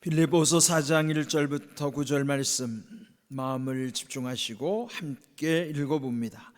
빌립보서 4장 1절부터 9절 말씀 마음을 집중하시고 함께 읽어봅니다.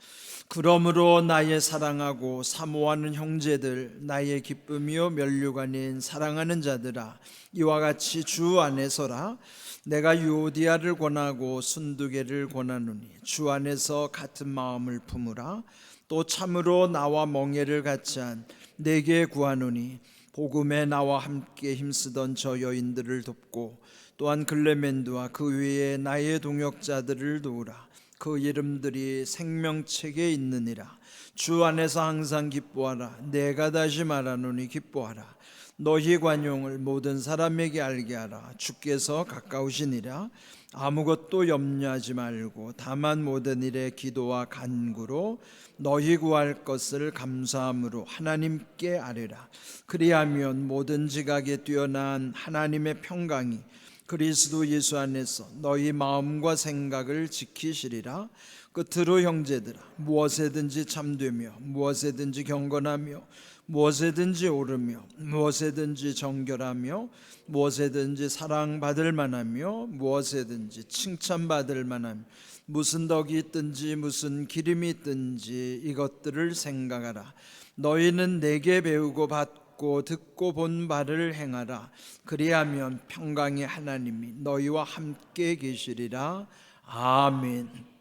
그러므로 나의 사랑하고 사모하는 형제들, 나의 기쁨이요 면류관인 사랑하는 자들아, 이와 같이 주 안에서라. 내가 유오디아를 권하고 순두개를 권하노니 주 안에서 같은 마음을 품으라. 또 참으로 나와 멍에를 같이 한 내게 구하노니 복음에 나와 함께 힘쓰던 저 여인들을 돕고 또한 글레멘드와 그 외에 나의 동역자들을 도우라. 그 이름들이 생명책에 있느니라. 주 안에서 항상 기뻐하라. 내가 다시 말하노니 기뻐하라. 너희 관용을 모든 사람에게 알게 하라. 주께서 가까우시니라. 아무것도 염려하지 말고 다만 모든 일에 기도와 간구로 너희 구할 것을 감사함으로 하나님께 아뢰라. 그리하면 모든 지각에 뛰어난 하나님의 평강이 그리스도 예수 안에서 너희 마음과 생각을 지키시리라. 끝으로 형제들아, 무엇에든지 참되며 무엇에든지 경건하며 무엇에든지 오르며 무엇에든지 정결하며 무엇에든지 사랑받을 만하며 무엇에든지 칭찬받을 만하며 무슨 덕이 있든지 무슨 기름이 있든지 이것들을 생각하라. 너희는 내게 배우고 받고 듣고 본 바를 행하라. 그리하면 평강의 하나님이 너희와 함께 계시리라. 아멘.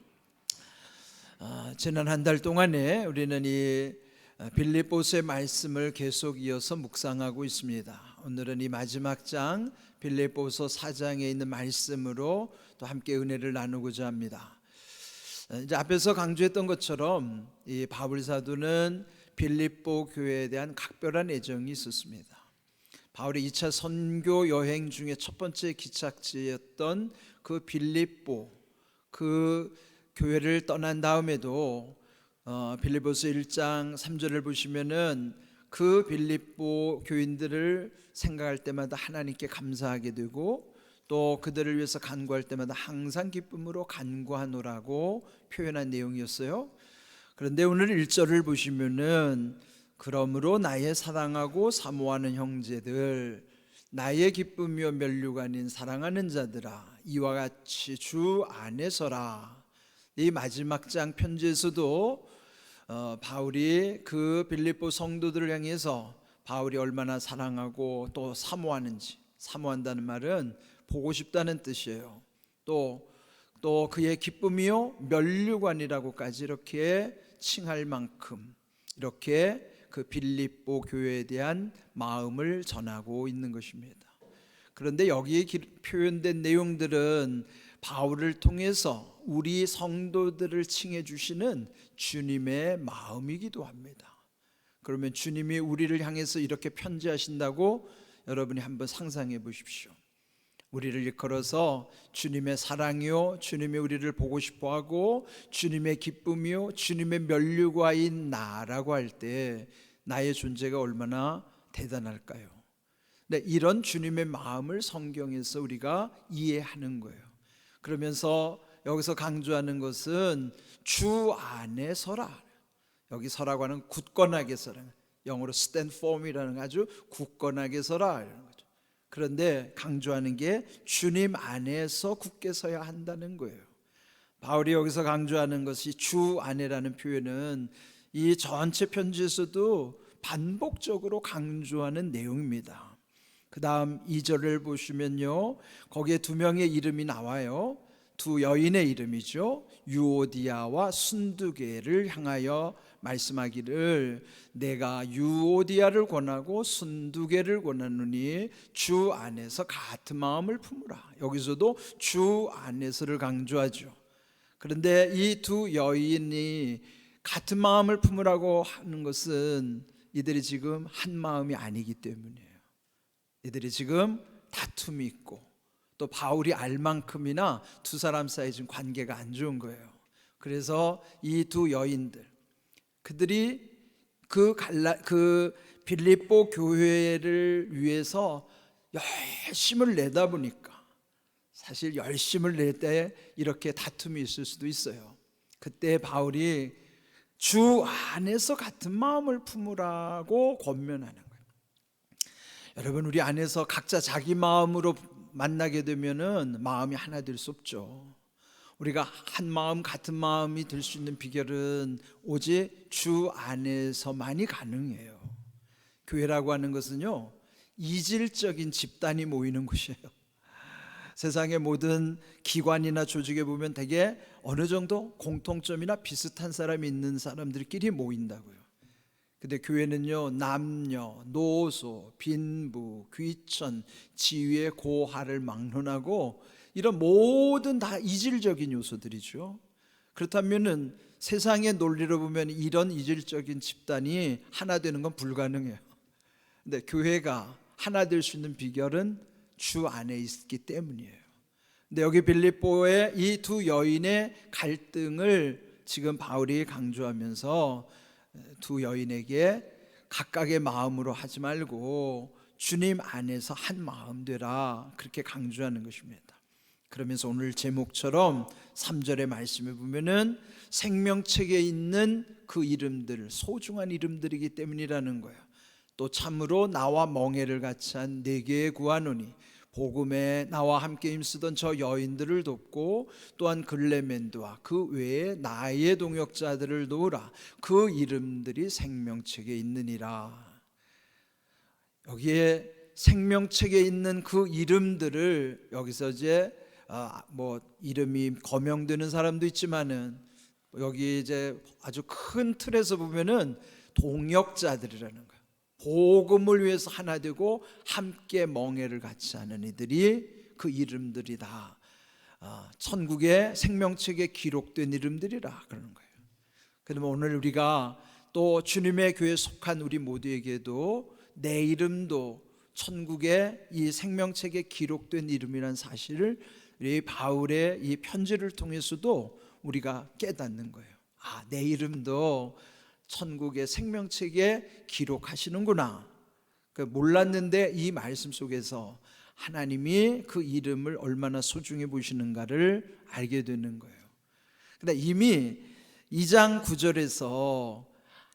지난 한 달 동안에 우리는 이 빌립보서의 말씀을 계속 이어서 묵상하고 있습니다. 오늘은 이 마지막 장 빌립보서 4장에 있는 말씀으로 또 함께 은혜를 나누고자 합니다. 이제 앞에서 강조했던 것처럼 이 바울 사도는 빌립보 교회에 대한 각별한 애정이 있었습니다. 바울의 2차 선교 여행 중에 첫 번째 기착지였던 그 빌립보, 그 교회를 떠난 다음에도 빌립보서 1장 3절을 보시면은 그 빌립보 교인들을 생각할 때마다 하나님께 감사하게 되고 또 그들을 위해서 간구할 때마다 항상 기쁨으로 간구하노라고 표현한 내용이었어요. 그런데 오늘 1절을 보시면은 그러므로 나의 사랑하고 사모하는 형제들, 나의 기쁨이요 면류관인 사랑하는 자들아, 이와 같이 주 안에서라. 이 마지막 장 편지에서도 바울이 그 빌립보 성도들을 향해서 바울이 얼마나 사랑하고 또 사모하는지, 사모한다는 말은 보고 싶다는 뜻이에요. 또 그의 기쁨이요 면류관이라고까지 이렇게 칭할 만큼 이렇게 그 빌립보 교회에 대한 마음을 전하고 있는 것입니다. 그런데 여기에 표현된 내용들은 바울을 통해서 우리 성도들을 칭해 주시는 주님의 마음이기도 합니다. 그러면 주님이 우리를 향해서 이렇게 편지하신다고 여러분이 한번 상상해 보십시오. 우리를 일컬어서 주님의 사랑이요, 주님이 우리를 보고 싶어하고 주님의 기쁨이요, 주님의 면류관인 나라고 할 때 나의 존재가 얼마나 대단할까요? 네, 이런 주님의 마음을 성경에서 우리가 이해하는 거예요. 그러면서 여기서 강조하는 것은 주 안에 서라. 여기 서라고 하는 굳건하게 서라. 영어로 stand firm이라는 아주 굳건하게 서라 이런 거죠. 그런데 강조하는 게 주님 안에서 굳게 서야 한다는 거예요. 바울이 여기서 강조하는 것이 주 안에라는 표현은 이 전체 편지에서도 반복적으로 강조하는 내용입니다. 그 다음 2절을 보시면요, 거기에 두 명의 이름이 나와요. 두 여인의 이름이죠. 유오디아와 순두개를 향하여 말씀하기를 내가 유오디아를 권하고 순두개를 권하노니 주 안에서 같은 마음을 품으라. 여기서도 주 안에서를 강조하죠. 그런데 이 두 여인이 같은 마음을 품으라고 하는 것은 이들이 지금 한 마음이 아니기 때문이에요. 이들이 지금 다툼이 있고 또 바울이 알 만큼이나 두 사람 사이 지금 관계가 안 좋은 거예요. 그래서 이 두 여인들, 그들이 그 빌립보 교회를 위해서 열심을 내다 보니까 사실 열심을 낼 때 이렇게 다툼이 있을 수도 있어요. 그때 바울이 주 안에서 같은 마음을 품으라고 권면하는 거예요. 여러분, 우리 안에서 각자 자기 마음으로 만나게 되면은 마음이 하나 될 수 없죠. 우리가 한 마음 같은 마음이 될 수 있는 비결은 오직 주 안에서만이 가능해요. 교회라고 하는 것은요, 이질적인 집단이 모이는 곳이에요. 세상의 모든 기관이나 조직에 보면 대개 어느 정도 공통점이나 비슷한 사람이 있는 사람들끼리 모인다고요. 근데 교회는요, 남녀, 노소, 빈부, 귀천, 지위의 고하를 막론하고 이런 모든 다 이질적인 요소들이죠. 그렇다면은 세상의 논리로 보면 이런 이질적인 집단이 하나 되는 건 불가능해요. 근데 교회가 하나 될 수 있는 비결은 주 안에 있기 때문이에요. 근데 여기 빌립보의 이 두 여인의 갈등을 지금 바울이 강조하면서 두 여인에게 각각의 마음으로 하지 말고 주님 안에서 한 마음 되라, 그렇게 강조하는 것입니다. 그러면서 오늘 제목처럼 3절의 말씀을 보면은 생명책에 있는 그 이름들, 소중한 이름들이기 때문이라는 거예요. 또 참으로 나와 멍에를 같이 한 네게 구하노니 복음에 나와 함께 힘쓰던 저 여인들을 돕고 또한 글레멘드와 그 외에 나의 동역자들을 도우라. 그 이름들이 생명책에 있느니라. 여기에 생명책에 있는 그 이름들을 여기서 이제 이름이 거명되는 사람도 있지만은 여기 이제 아주 큰 틀에서 보면은 동역자들이라는 거예요. 복음을 위해서 하나 되고 함께 멍에를 같이 하는 이들이 그 이름들이다. 천국의 생명책에 기록된 이름들이라 그러는 거예요. 그러면 오늘 우리가 또 주님의 교회에 속한 우리 모두에게도 내 이름도 천국의 이 생명책에 기록된 이름이라는 사실을 이 바울의 이 편지를 통해서도 우리가 깨닫는 거예요. 내 이름도 천국의 생명책에 기록하시는구나. 몰랐는데 이 말씀 속에서 하나님이 그 이름을 얼마나 소중히 보시는가를 알게 되는 거예요. 근데 이미 2장 9절에서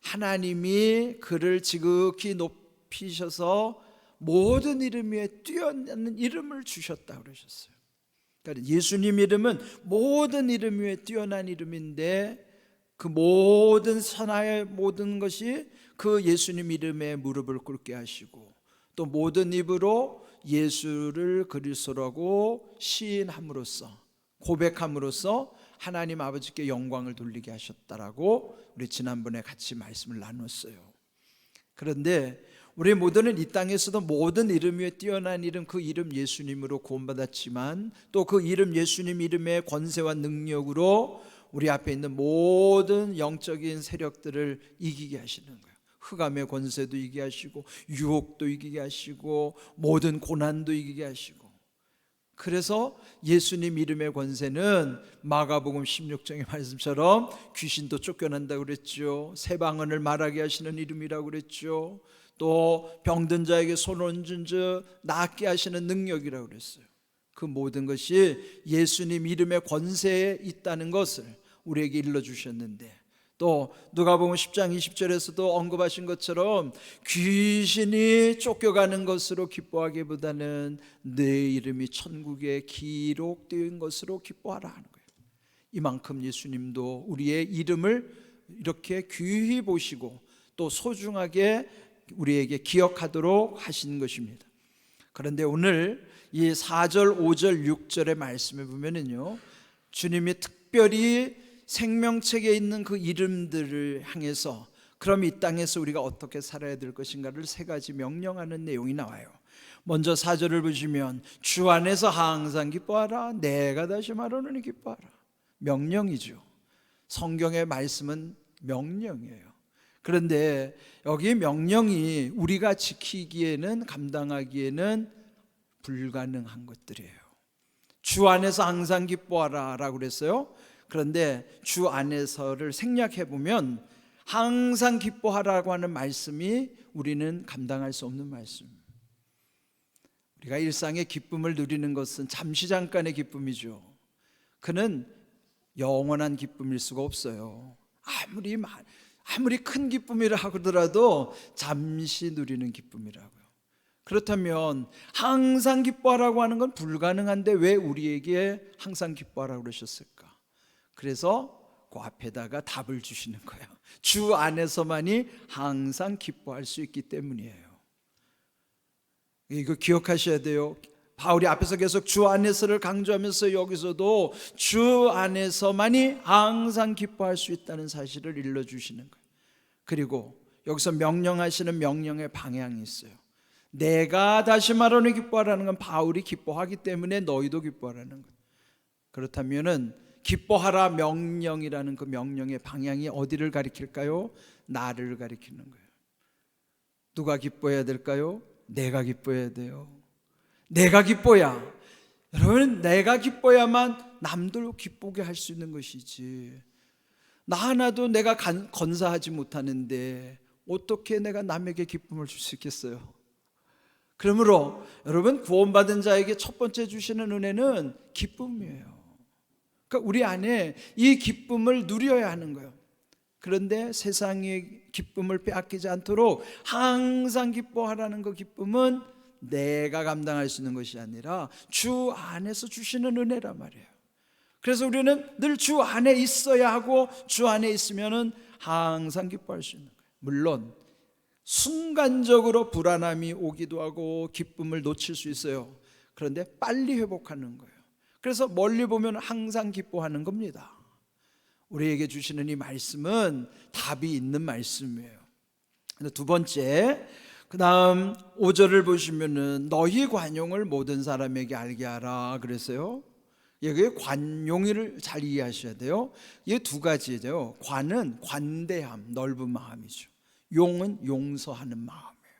하나님이 그를 지극히 높이셔서 모든 이름 위에 뛰어나는 이름을 주셨다 그러셨어요. 그러니까 예수님 이름은 모든 이름 위에 뛰어난 이름인데 그 모든 선하의 모든 것이 그 예수님 이름에 무릎을 꿇게 하시고 또 모든 입으로 예수를 그리스도라고 시인함으로써 고백함으로써 하나님 아버지께 영광을 돌리게 하셨다라고 우리 지난번에 같이 말씀을 나눴어요. 그런데 우리 모두는 이 땅에서도 모든 이름 위에 뛰어난 이름, 그 이름 예수님으로 구원받았지만 또 그 이름 예수님 이름의 권세와 능력으로 우리 앞에 있는 모든 영적인 세력들을 이기게 하시는 거예요. 흑암의 권세도 이기게 하시고 유혹도 이기게 하시고 모든 고난도 이기게 하시고, 그래서 예수님 이름의 권세는 마가복음 16장의 말씀처럼 귀신도 쫓겨난다고 그랬죠. 새방언을 말하게 하시는 이름이라고 그랬죠. 또 병든 자에게 손 얹은 자 낫게 하시는 능력이라고 그랬어요. 그 모든 것이 예수님 이름의 권세에 있다는 것을 우리에게 일러주셨는데, 또 누가복음 10장 20절에서도 언급하신 것처럼 귀신이 쫓겨가는 것으로 기뻐하기보다는 내 이름이 천국에 기록된 것으로 기뻐하라 하는 거예요. 이만큼 예수님도 우리의 이름을 이렇게 귀히 보시고 또 소중하게 우리에게 기억하도록 하신 것입니다. 그런데 오늘 이 4절, 5절, 6절의 말씀을 보면은요, 주님이 특별히 생명책에 있는 그 이름들을 향해서 그럼 이 땅에서 우리가 어떻게 살아야 될 것인가를 세 가지 명령하는 내용이 나와요. 먼저 4절을 보시면 주 안에서 항상 기뻐하라. 내가 다시 말하노니 기뻐하라. 명령이죠. 성경의 말씀은 명령이에요. 그런데 여기 명령이 우리가 지키기에는, 감당하기에는 불가능한 것들이에요. 주 안에서 항상 기뻐하라 라고 그랬어요. 그런데 주 안에서를 생략해 보면 항상 기뻐하라고 하는 말씀이 우리는 감당할 수 없는 말씀. 우리가 일상의 기쁨을 누리는 것은 잠시 잠깐의 기쁨이죠. 그는 영원한 기쁨일 수가 없어요. 아무리 큰 기쁨이라 하더라도 잠시 누리는 기쁨이라고요. 그렇다면 항상 기뻐하라고 하는 건 불가능한데 왜 우리에게 항상 기뻐하라고 그러셨을까? 그래서 그 앞에다가 답을 주시는 거예요. 주 안에서만이 항상 기뻐할 수 있기 때문이에요. 이거 기억하셔야 돼요. 바울이 앞에서 계속 주 안에서를 강조하면서 여기서도 주 안에서만이 항상 기뻐할 수 있다는 사실을 일러주시는 거예요. 그리고 여기서 명령하시는 명령의 방향이 있어요. 내가 다시 말하노니 기뻐하라는 건 바울이 기뻐하기 때문에 너희도 기뻐하라는 거예요. 그렇다면은 기뻐하라 명령이라는 그 명령의 방향이 어디를 가리킬까요? 나를 가리키는 거예요. 누가 기뻐해야 될까요? 내가 기뻐해야 돼요. 내가 기뻐야, 여러분, 내가 기뻐야만 남들 기쁘게 할 수 있는 것이지, 나 하나도 내가 건사하지 못하는데 어떻게 내가 남에게 기쁨을 줄 수 있겠어요? 그러므로 여러분, 구원받은 자에게 첫 번째 주시는 은혜는 기쁨이에요. 그러니까 우리 안에 이 기쁨을 누려야 하는 거예요. 그런데 세상의 기쁨을 빼앗기지 않도록 항상 기뻐하라는 그 기쁨은 내가 감당할 수 있는 것이 아니라 주 안에서 주시는 은혜란 말이에요. 그래서 우리는 늘 주 안에 있어야 하고, 주 안에 있으면은 항상 기뻐할 수 있는 거예요. 물론 순간적으로 불안함이 오기도 하고 기쁨을 놓칠 수 있어요. 그런데 빨리 회복하는 거예요. 그래서 멀리 보면 항상 기뻐하는 겁니다. 우리에게 주시는 이 말씀은 답이 있는 말씀이에요. 두 번째, 그 다음 5절을 보시면은 너희 관용을 모든 사람에게 알게 하라 그랬어요. 여기 관용을 잘 이해하셔야 돼요. 이게 두 가지죠. 관은 관대함, 넓은 마음이죠. 용은 용서하는 마음이에요.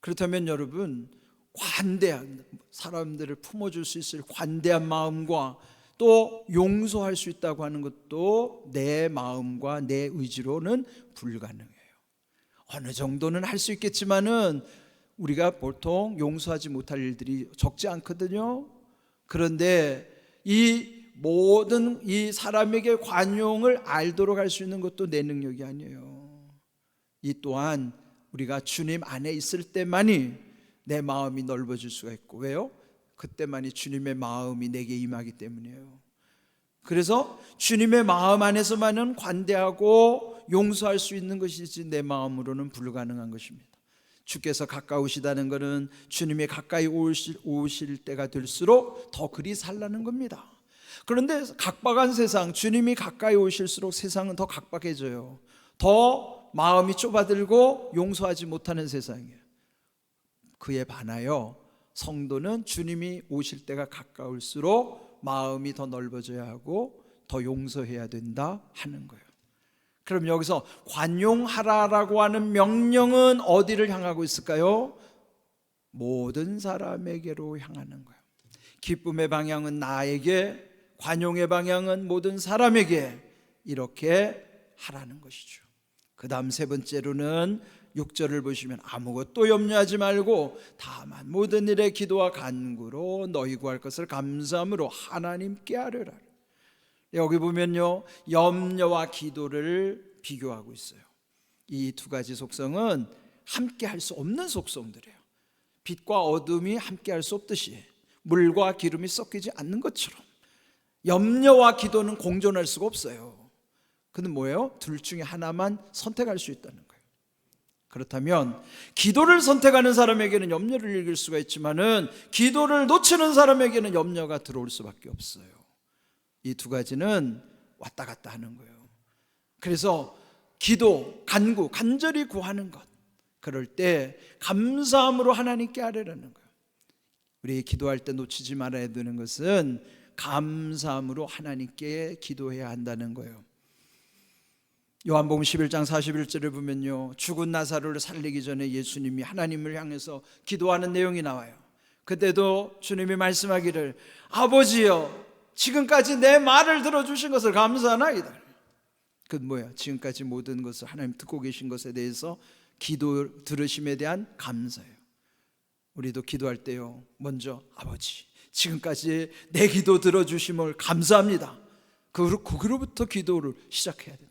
그렇다면 여러분, 관대한, 사람들을 품어줄 수 있을 관대한 마음과 또 용서할 수 있다고 하는 것도 내 마음과 내 의지로는 불가능해요. 어느 정도는 할 수 있겠지만은 우리가 보통 용서하지 못할 일들이 적지 않거든요. 그런데 이 모든 이 사람에게 관용을 알도록 할 수 있는 것도 내 능력이 아니에요. 이 또한 우리가 주님 안에 있을 때만이 내 마음이 넓어질 수가 있고, 왜요? 그때만이 주님의 마음이 내게 임하기 때문이에요. 그래서 주님의 마음 안에서만은 관대하고 용서할 수 있는 것이지 내 마음으로는 불가능한 것입니다. 주께서 가까우시다는 것은 주님이 가까이 오실 때가 될수록 더 그리 살라는 겁니다. 그런데 각박한 세상, 주님이 가까이 오실수록 세상은 더 각박해져요. 더 마음이 좁아들고 용서하지 못하는 세상이에요. 그에 반하여 성도는 주님이 오실 때가 가까울수록 마음이 더 넓어져야 하고 더 용서해야 된다 하는 거예요. 그럼 여기서 관용하라라고 하는 명령은 어디를 향하고 있을까요? 모든 사람에게로 향하는 거예요. 기쁨의 방향은 나에게, 관용의 방향은 모든 사람에게, 이렇게 하라는 것이죠. 그 다음 세 번째로는 6절을 보시면 아무것도 염려하지 말고 다만 모든 일에 기도와 간구로 너희 구할 것을 감사함으로 하나님께 아뢰라. 여기 보면요, 염려와 기도를 비교하고 있어요. 이 두 가지 속성은 함께 할 수 없는 속성들이에요. 빛과 어둠이 함께 할 수 없듯이 물과 기름이 섞이지 않는 것처럼 염려와 기도는 공존할 수가 없어요. 그는 뭐예요? 둘 중에 하나만 선택할 수 있다는 거예요. 그렇다면 기도를 선택하는 사람에게는 염려를 이길 수가 있지만은 기도를 놓치는 사람에게는 염려가 들어올 수밖에 없어요. 이 두 가지는 왔다 갔다 하는 거예요. 그래서 기도, 간구, 간절히 구하는 것, 그럴 때 감사함으로 하나님께 아뢰라는 거예요. 우리 기도할 때 놓치지 말아야 되는 것은 감사함으로 하나님께 기도해야 한다는 거예요. 요한복음 11장 41절을 보면요, 죽은 나사로를 살리기 전에 예수님이 하나님을 향해서 기도하는 내용이 나와요. 그때도 주님이 말씀하기를 아버지여, 지금까지 내 말을 들어주신 것을 감사하나이다. 그 뭐야? 지금까지 모든 것을 하나님 듣고 계신 것에 대해서 기도 들으심에 대한 감사예요. 우리도 기도할 때요, 먼저 아버지, 지금까지 내 기도 들어주심을 감사합니다. 그로부터 기도를 시작해야 된다.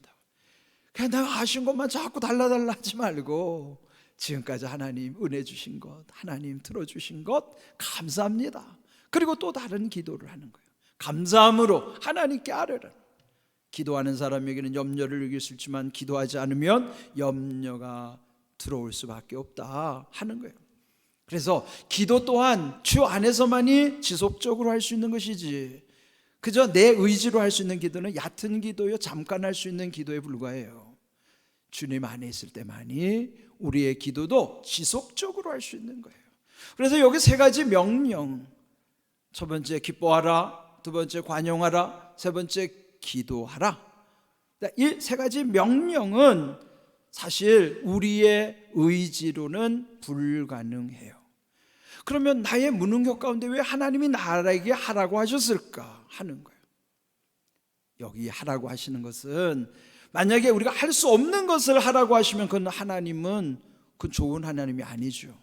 그냥 내가 하신 것만 자꾸 달라달라 하지 말고 지금까지 하나님 은혜 주신 것, 하나님 들어주신 것 감사합니다. 그리고 또 다른 기도를 하는 거예요. 감사함으로 하나님께 아뢰라. 기도하는 사람에게는 염려를 이길 수 있지만 기도하지 않으면 염려가 들어올 수밖에 없다 하는 거예요. 그래서 기도 또한 주 안에서만이 지속적으로 할 수 있는 것이지, 그저 내 의지로 할 수 있는 기도는 얕은 기도요, 잠깐 할 수 있는 기도에 불과해요. 주님 안에 있을 때만이 우리의 기도도 지속적으로 할 수 있는 거예요. 그래서 여기 세 가지 명령, 첫 번째 기뻐하라, 두 번째 관용하라, 세 번째 기도하라. 이 세 가지 명령은 사실 우리의 의지로는 불가능해요. 그러면 나의 무능력 가운데 왜 하나님이 나에게 하라고 하셨을까 하는 거예요. 여기 하라고 하시는 것은, 만약에 우리가 할 수 없는 것을 하라고 하시면 그건 하나님은 그 좋은 하나님이 아니죠.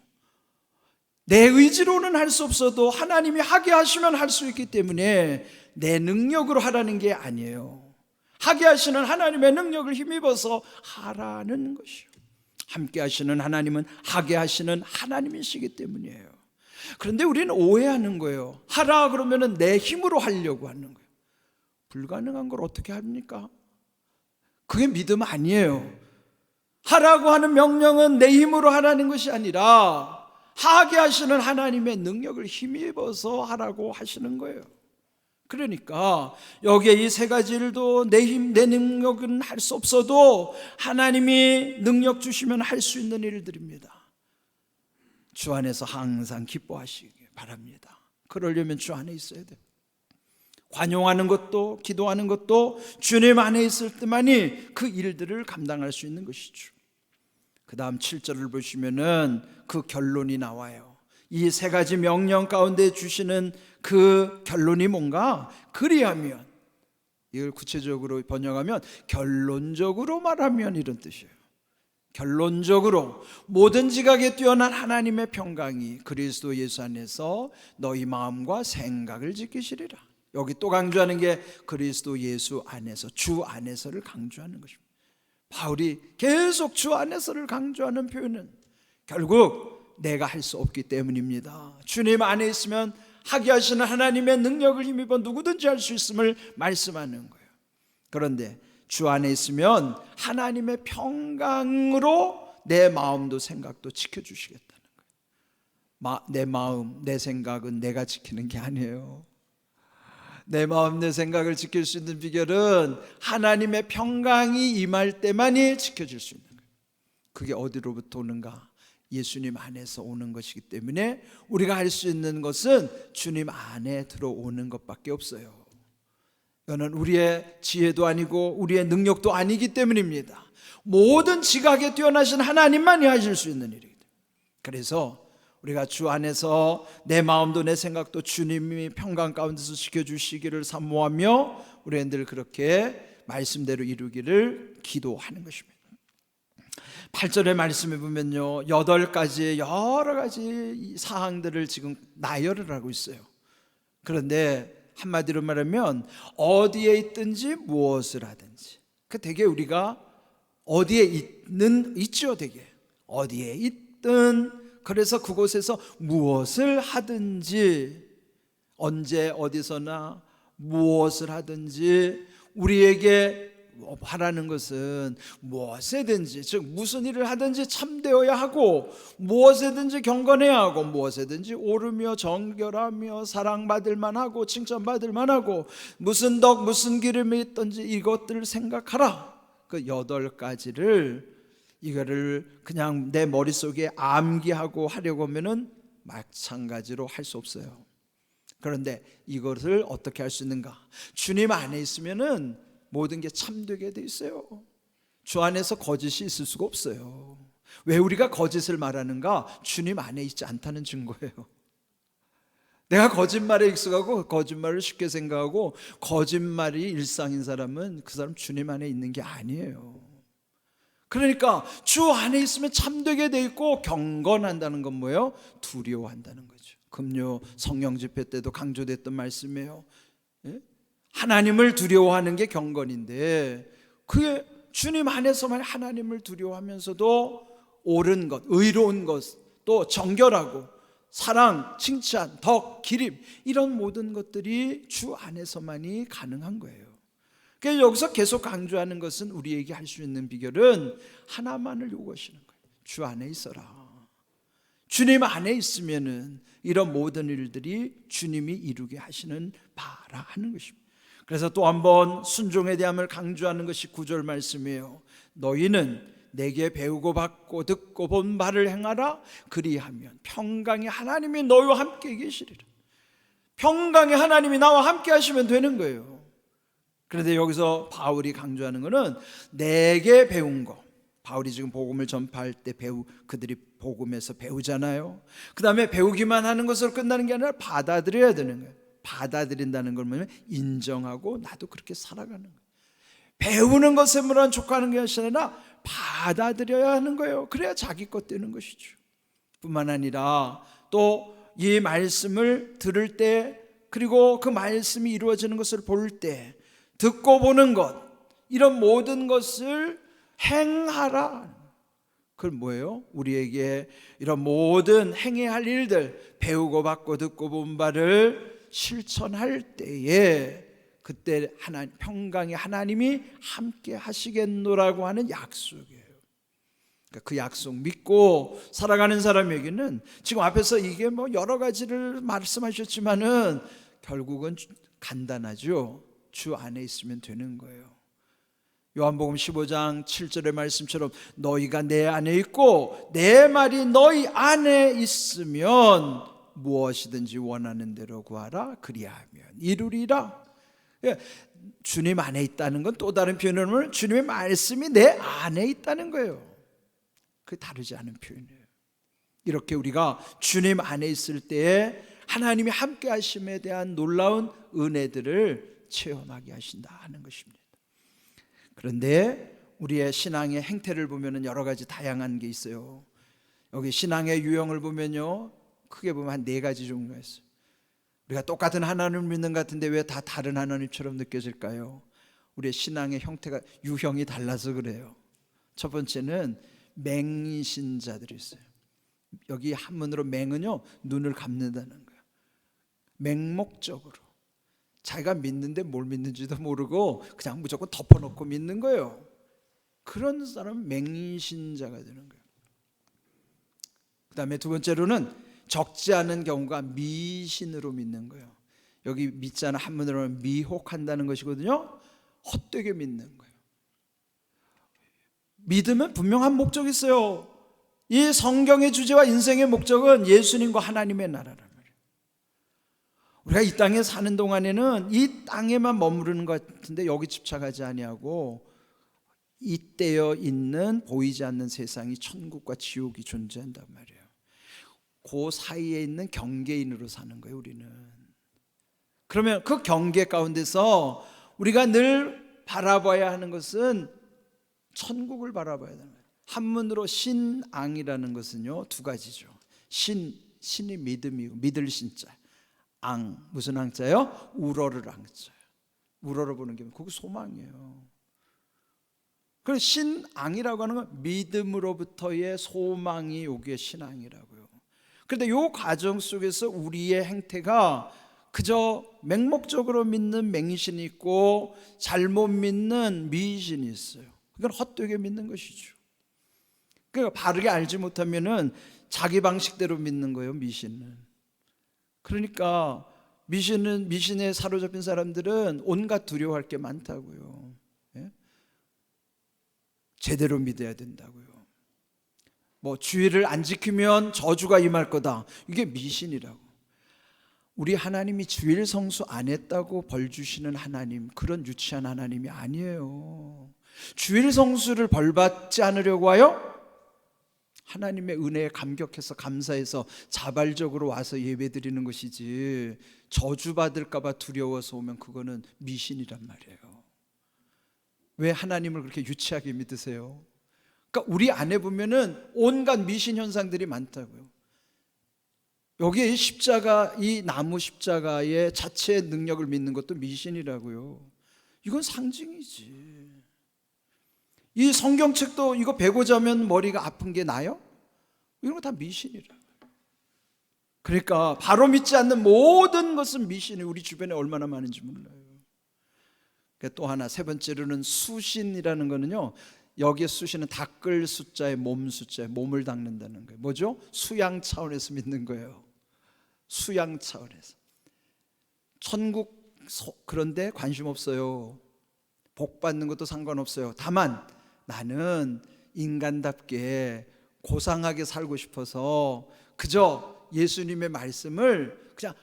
내 의지로는 할 수 없어도 하나님이 하게 하시면 할 수 있기 때문에 내 능력으로 하라는 게 아니에요. 하게 하시는 하나님의 능력을 힘입어서 하라는 것이요. 함께 하시는 하나님은 하게 하시는 하나님이시기 때문이에요. 그런데 우리는 오해하는 거예요. 하라 그러면 내 힘으로 하려고 하는 거예요. 불가능한 걸 어떻게 합니까? 그게 믿음 아니에요. 하라고 하는 명령은 내 힘으로 하라는 것이 아니라 하게 하시는 하나님의 능력을 힘입어서 하라고 하시는 거예요. 그러니까 여기에 이 세 가지 일도 내 힘, 내 능력은 할 수 없어도 하나님이 능력 주시면 할 수 있는 일들입니다. 주 안에서 항상 기뻐하시기 바랍니다. 그러려면 주 안에 있어야 돼요. 관용하는 것도 기도하는 것도 주님 안에 있을 때만이 그 일들을 감당할 수 있는 것이죠. 그 다음 7절을 보시면은 그 결론이 나와요. 이 세 가지 명령 가운데 주시는 그 결론이 뭔가, 그리하면, 이걸 구체적으로 번역하면 결론적으로 말하면 이런 뜻이에요. 결론적으로 모든 지각에 뛰어난 하나님의 평강이 그리스도 예수 안에서 너희 마음과 생각을 지키시리라. 여기 또 강조하는 게 그리스도 예수 안에서, 주 안에서를 강조하는 것입니다. 바울이 계속 주 안에서를 강조하는 표현은 결국 내가 할 수 없기 때문입니다. 주님 안에 있으면 하게 하시는 하나님의 능력을 힘입어 누구든지 할 수 있음을 말씀하는 거예요. 그런데 주 안에 있으면 하나님의 평강으로 내 마음도 생각도 지켜주시겠다는 거예요. 내 마음, 내 생각은 내가 지키는 게 아니에요. 내 마음, 내 생각을 지킬 수 있는 비결은 하나님의 평강이 임할 때만이 지켜질 수 있는 거예요. 그게 어디로부터 오는가? 예수님 안에서 오는 것이기 때문에 우리가 할 수 있는 것은 주님 안에 들어오는 것밖에 없어요. 이거는 우리의 지혜도 아니고 우리의 능력도 아니기 때문입니다. 모든 지각에 뛰어나신 하나님만이 하실 수 있는 일이기 때문에, 그래서 우리가 주 안에서 내 마음도 내 생각도 주님이 평강 가운데서 지켜주시기를 사모하며 우리는 늘 그렇게 말씀대로 이루기를 기도하는 것입니다. 8절의 말씀에 보면요, 8가지의 여러 가지 사항들을 지금 나열을 하고 있어요. 그런데 한마디로 말하면 어디에 있든지 무엇을 하든지, 그 되게 우리가 어디에 있죠. 되게 어디에 있든, 그래서 그곳에서 무엇을 하든지, 언제 어디서나 무엇을 하든지 우리에게 하라는 것은 무엇에든지, 즉 무슨 일을 하든지 참되어야 하고, 무엇에든지 경건해야 하고, 무엇에든지 오르며 정결하며 사랑받을 만하고 칭찬받을 만하고, 무슨 덕 무슨 기름이 있든지 이것들을 생각하라. 그 8가지를 이거를 그냥 내 머릿속에 암기하고 하려고 하면은 마찬가지로 할 수 없어요. 그런데 이것을 어떻게 할 수 있는가? 주님 안에 있으면은 모든 게 참되게 돼 있어요. 주 안에서 거짓이 있을 수가 없어요. 왜 우리가 거짓을 말하는가? 주님 안에 있지 않다는 증거예요. 내가 거짓말에 익숙하고 거짓말을 쉽게 생각하고 거짓말이 일상인 사람은 그 사람 주님 안에 있는 게 아니에요. 그러니까 주 안에 있으면 참되게 돼 있고, 경건한다는 건 뭐예요? 두려워한다는 거죠. 금요 성령 집회 때도 강조됐던 말씀이에요. 하나님을 두려워하는 게 경건인데, 그게 주님 안에서만 하나님을 두려워하면서도 옳은 것, 의로운 것, 또 정결하고 사랑, 칭찬, 덕, 기림, 이런 모든 것들이 주 안에서만이 가능한 거예요. 그래서 여기서 계속 강조하는 것은, 우리에게 할 수 있는 비결은 하나만을 요구하시는 거예요. 주 안에 있어라. 주님 안에 있으면은 이런 모든 일들이 주님이 이루게 하시는 바라 하는 것입니다. 그래서 또 한번 순종에 대함을 강조하는 것이 9절 말씀이에요. 너희는 내게 배우고 받고 듣고 본 바를 행하라. 그리하면 평강의 하나님이 너희와 함께 계시리라. 평강의 하나님이 나와 함께 하시면 되는 거예요. 그런데 여기서 바울이 강조하는 것은 내게 배운 거. 바울이 지금 복음을 전파할 때 그들이 복음에서 배우잖아요. 그 다음에 배우기만 하는 것으로 끝나는 게 아니라 받아들여야 되는 거예요. 받아들인다는 걸 뭐냐면 인정하고 나도 그렇게 살아가는 거예요. 배우는 것에만 족하는 것이 아니라 받아들여야 하는 거예요. 그래야 자기 것 되는 것이죠. 뿐만 아니라 또 이 말씀을 들을 때, 그리고 그 말씀이 이루어지는 것을 볼 때, 듣고 보는 것, 이런 모든 것을 행하라. 그건 뭐예요? 우리에게 이런 모든 행해야 할 일들, 배우고 받고 듣고 본 바를 실천할 때에 그때 평강의 하나님이 함께 하시겠노라고 하는 약속이에요. 그 약속 믿고 살아가는 사람에게는, 지금 앞에서 이게 뭐 여러 가지를 말씀하셨지만은 결국은 간단하죠. 주 안에 있으면 되는 거예요. 요한복음 15장 7절의 말씀처럼 너희가 내 안에 있고 내 말이 너희 안에 있으면 무엇이든지 원하는 대로 구하라. 그리하면 이루리라. 주님 안에 있다는 건 또 다른 표현으로 주님의 말씀이 내 안에 있다는 거예요. 그게 다르지 않은 표현이에요. 이렇게 우리가 주님 안에 있을 때에 하나님이 함께 하심에 대한 놀라운 은혜들을 체험하게 하신다 하는 것입니다. 그런데 우리의 신앙의 행태를 보면 여러 가지 다양한 게 있어요. 여기 신앙의 유형을 보면요, 크게 보면 한 4가지 종류가 있어요. 우리가 똑같은 하나님을 믿는 것 같은데 왜 다 다른 하나님처럼 느껴질까요? 우리의 신앙의 형태가, 유형이 달라서 그래요. 첫 번째는 맹신자들이 있어요. 여기 한문으로 맹은요, 눈을 감는다는 거예요. 맹목적으로 자기가 믿는데 뭘 믿는지도 모르고 그냥 무조건 덮어놓고 믿는 거예요. 그런 사람은 맹신자가 되는 거예요. 그 다음에 두 번째로는 적지 않은 경우가 미신으로 믿는 거예요. 여기 믿자는 한문으로는 미혹한다는 것이거든요. 헛되게 믿는 거예요. 믿음은 분명한 목적이 있어요. 이 성경의 주제와 인생의 목적은 예수님과 하나님의 나라란 말이에요. 우리가 이 땅에 사는 동안에는 이 땅에만 머무르는 것 같은데 여기 집착하지 아니하고 잇대어 있는 보이지 않는 세상이 천국과 지옥이 존재한단 말이에요. 그 사이에 있는 경계인으로 사는 거예요, 우리는. 그러면 그 경계 가운데서 우리가 늘 바라봐야 하는 것은 천국을 바라봐야 되는 거예요. 한문으로 신앙이라는 것은요, 2가지죠. 신이 믿음이고, 믿을 신자. 앙, 무슨 앙자요? 우러를 앙자요. 우러를 보는 게 그게 소망이에요. 그래서 신앙이라고 하는 건 믿음으로부터의 소망이 여기에 신앙이라고요. 그런데 이 과정 속에서 우리의 행태가 그저 맹목적으로 믿는 맹신이 있고 잘못 믿는 미신이 있어요. 그건 헛되게 믿는 것이죠. 그러니까 바르게 알지 못하면은 자기 방식대로 믿는 거예요, 미신은. 그러니까 미신에 사로잡힌 사람들은 온갖 두려워할 게 많다고요. 예? 제대로 믿어야 된다고요. 뭐 주의를 안 지키면 저주가 임할 거다. 이게 미신이라고. 우리 하나님이 주일 성수 안 했다고 벌 주시는 하나님, 그런 유치한 하나님이 아니에요. 주일 성수를 벌받지 않으려고 하여 하나님의 은혜에 감격해서 감사해서 자발적으로 와서 예배드리는 것이지, 저주받을까 봐 두려워서 오면 그거는 미신이란 말이에요. 왜 하나님을 그렇게 유치하게 믿으세요? 그러니까 우리 안에 보면은 온갖 미신 현상들이 많다고요. 여기에 이 십자가, 이 나무 십자가의 자체의 능력을 믿는 것도 미신이라고요. 이건 상징이지. 이 성경책도 이거 베고 자면 머리가 아픈 게 나요? 이런 거 다 미신이라. 그러니까 바로 믿지 않는 모든 것은 미신이 우리 주변에 얼마나 많은지 몰라요. 그러니까 또 하나, 세 번째로는 수신이라는 거는요, 여기에 수신은 닦을 숫자에 몸 숫자에 몸을 닦는다는 거예요. 뭐죠? 수양 차원에서 믿는 거예요. 수양 차원에서. 천국 그런데 관심 없어요. 복 받는 것도 상관없어요. 다만 나는 인간답게 고상하게 살고 싶어서 그저 예수님의 말씀을 그냥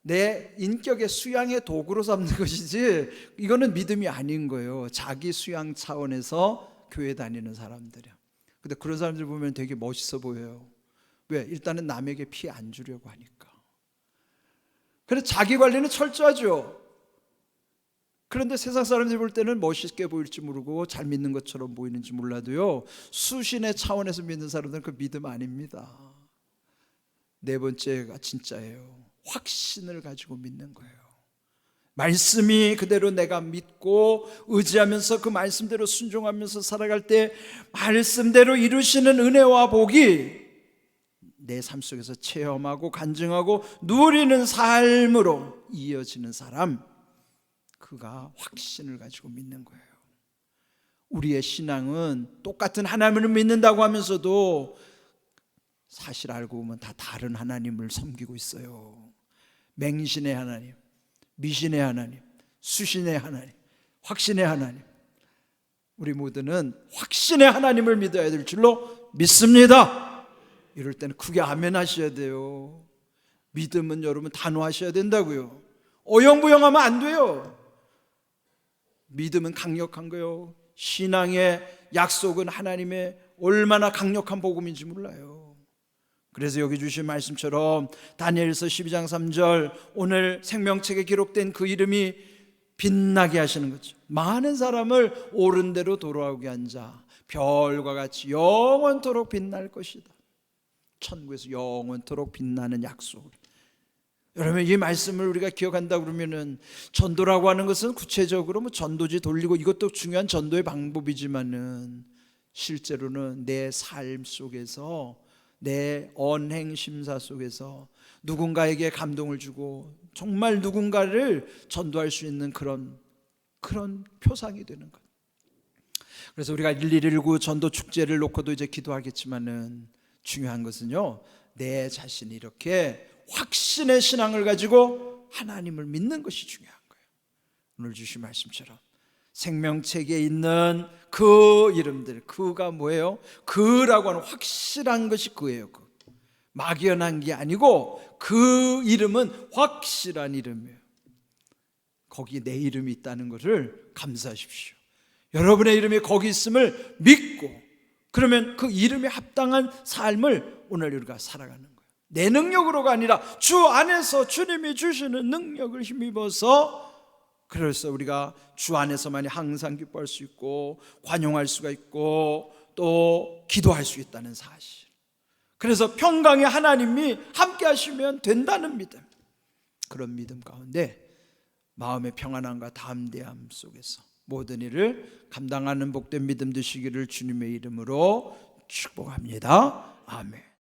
내 인격의 수양의 도구로 삼는 것이지, 이거는 믿음이 아닌 거예요. 자기 수양 차원에서 교회 다니는 사람들이야. 근데 그런 사람들 보면 되게 멋있어 보여요. 왜? 일단은 남에게 피해 안 주려고 하니까. 그래서 자기 관리는 철저하죠. 그런데 세상 사람들이 볼 때는 멋있게 보일지 모르고 잘 믿는 것처럼 보이는지 몰라도요, 수신의 차원에서 믿는 사람들은 그 믿음 아닙니다. 네 번째가 진짜예요. 확신을 가지고 믿는 거예요. 말씀이 그대로 내가 믿고 의지하면서 그 말씀대로 순종하면서 살아갈 때 말씀대로 이루시는 은혜와 복이 내 삶 속에서 체험하고 간증하고 누리는 삶으로 이어지는 사람, 그가 확신을 가지고 믿는 거예요. 우리의 신앙은 똑같은 하나님을 믿는다고 하면서도 사실 알고 보면 다 다른 하나님을 섬기고 있어요. 맹신의 하나님, 미신의 하나님, 수신의 하나님, 확신의 하나님. 우리 모두는 확신의 하나님을 믿어야 될 줄로 믿습니다. 이럴 때는 크게 아멘 하셔야 돼요. 믿음은 여러분 단호하셔야 된다고요. 어영부영하면 안 돼요. 믿음은 강력한 거예요. 신앙의 약속은 하나님의 얼마나 강력한 복음인지 몰라요. 그래서 여기 주신 말씀처럼 다니엘서 12장 3절, 오늘 생명책에 기록된 그 이름이 빛나게 하시는 거죠. 많은 사람을 옳은 대로 돌아오게 한 자, 별과 같이 영원토록 빛날 것이다. 천국에서 영원토록 빛나는 약속. 여러분, 이 말씀을 우리가 기억한다 그러면은, 전도라고 하는 것은 구체적으로 뭐 전도지 돌리고 이것도 중요한 전도의 방법이지만은 실제로는 내 삶 속에서, 내 언행 심사 속에서 누군가에게 감동을 주고 정말 누군가를 전도할 수 있는 그런 표상이 되는 것. 그래서 우리가 119 전도 축제를 놓고도 이제 기도하겠지만은 중요한 것은요, 내 자신이 이렇게 확신의 신앙을 가지고 하나님을 믿는 것이 중요한 거예요. 오늘 주신 말씀처럼 생명책에 있는 그 이름들, 그가 뭐예요? 그라고 하는 확실한 것이 그예요. 그. 막연한 게 아니고 그 이름은 확실한 이름이에요. 거기에 내 이름이 있다는 것을 감사하십시오. 여러분의 이름이 거기 있음을 믿고, 그러면 그 이름에 합당한 삶을 오늘 우리가 살아가는 거예요. 내 능력으로가 아니라 주 안에서 주님이 주시는 능력을 힘입어서, 그래서 우리가 주 안에서만이 항상 기뻐할 수 있고 관용할 수가 있고 또 기도할 수 있다는 사실. 그래서 평강의 하나님이 함께 하시면 된다는 믿음, 그런 믿음 가운데 마음의 평안함과 담대함 속에서 모든 일을 감당하는 복된 믿음 되시기를 주님의 이름으로 축복합니다. 아멘.